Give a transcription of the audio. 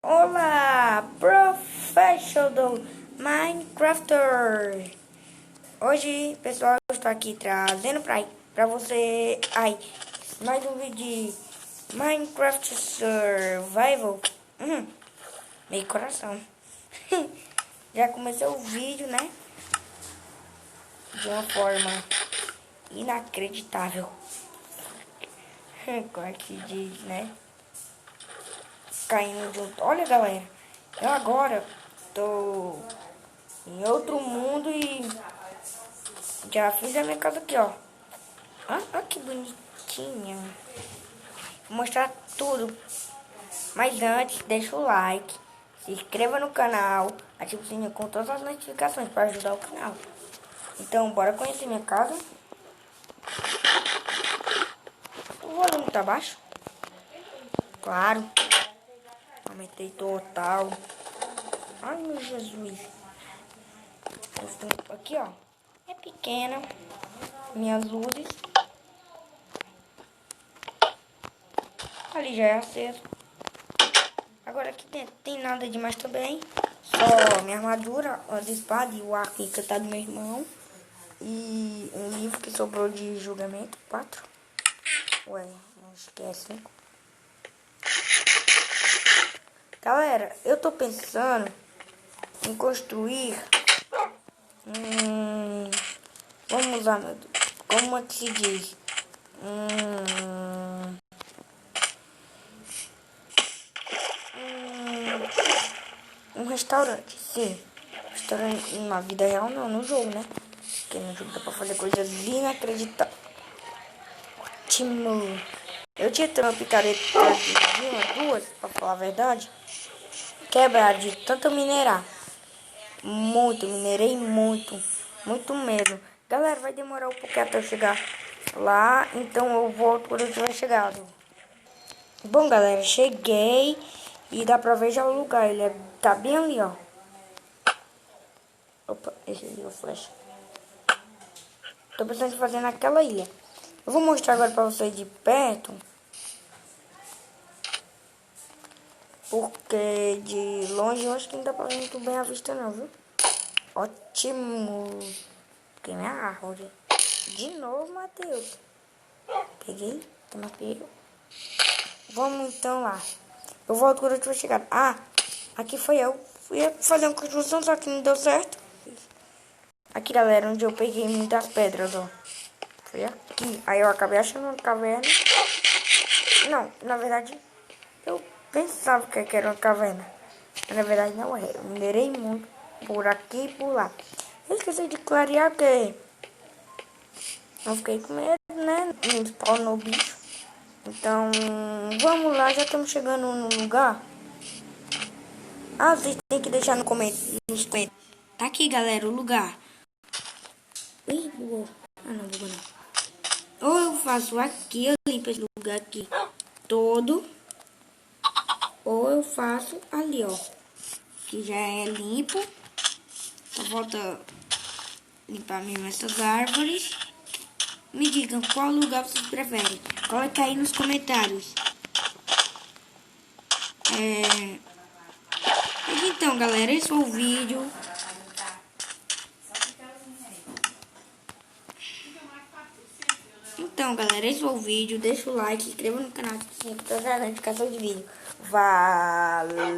Olá, Professional Minecrafter! Hoje, pessoal, eu estou aqui trazendo pra você mais um vídeo de Minecraft Survival. Meio coração. Já comecei o vídeo, né? De uma forma inacreditável. Como é que diz, né? Caindo junto. Olha, galera, eu agora tô em outro mundo e já fiz a minha casa aqui, ó. Olha que bonitinha. Vou mostrar tudo. Mas antes, deixa o like, se inscreva no canal, ative o sininho com todas as notificações para ajudar o canal. Então, bora conhecer minha casa. O volume tá baixo? Claro. Aumentei total. Ai, meu Jesus. Aqui, ó. É pequena. Minhas luzes. Ali já é aceso. Agora aqui dentro tem nada demais também. Só minha armadura, as espadas e o arco encantado do meu irmão. E um livro que sobrou de julgamento. 4. Ué, acho que é 5. Galera, eu tô pensando em construir vamos lá, meu Deus. Como é que se diz? Um restaurante, sim. Restaurante na vida real não, no jogo, né? Porque no jogo dá pra fazer coisas inacreditáveis. Ótimo. Eu tinha uma picareta de uma, duas, pra falar a verdade. Quebrar de tanto minerar. Muito, minerei muito. Muito mesmo. Galera, vai demorar um pouquinho até eu chegar lá. Então eu volto quando eu tiver chegado. Bom, galera, cheguei. E dá pra ver já o lugar. Ele tá bem ali, ó. Opa, esse ali é o flash. Tô pensando em fazer naquela ilha. Eu vou mostrar agora pra vocês de perto. Porque de longe eu acho que não dá pra ver muito bem a vista não, viu? Ótimo. Peguei minha árvore. De novo, Matheus. Peguei. Matei. Vamos então lá. Eu volto quando eu tiver chegado. Aqui foi eu. Fui fazer uma construção, só que não deu certo. Aqui, galera, onde eu peguei muitas pedras, ó. Foi aqui. Aí eu acabei achando uma caverna. Não, na verdade, eu pensava que era uma caverna. Mas, na verdade, não é. Eu minerei muito por aqui e por lá. Eu esqueci de clarear porque eu fiquei com medo, né? Não spawnou bicho. Então, vamos lá. Já estamos chegando no lugar. Vocês têm que deixar nos comentários. Tá aqui, galera, o lugar. Ih, bugou. Não, bugou não. Ou eu faço aqui, eu limpo esse lugar aqui todo. Ou eu faço ali, ó. Que já é limpo. Só falta limpar mesmo essas árvores. Me digam qual lugar vocês preferem. Coloque aí nos comentários. Então, galera, esse foi o vídeo. Então, galera, esse foi o vídeo. Deixa o like, se inscreva no canal, sempre para a notificação de vídeo. Valeu!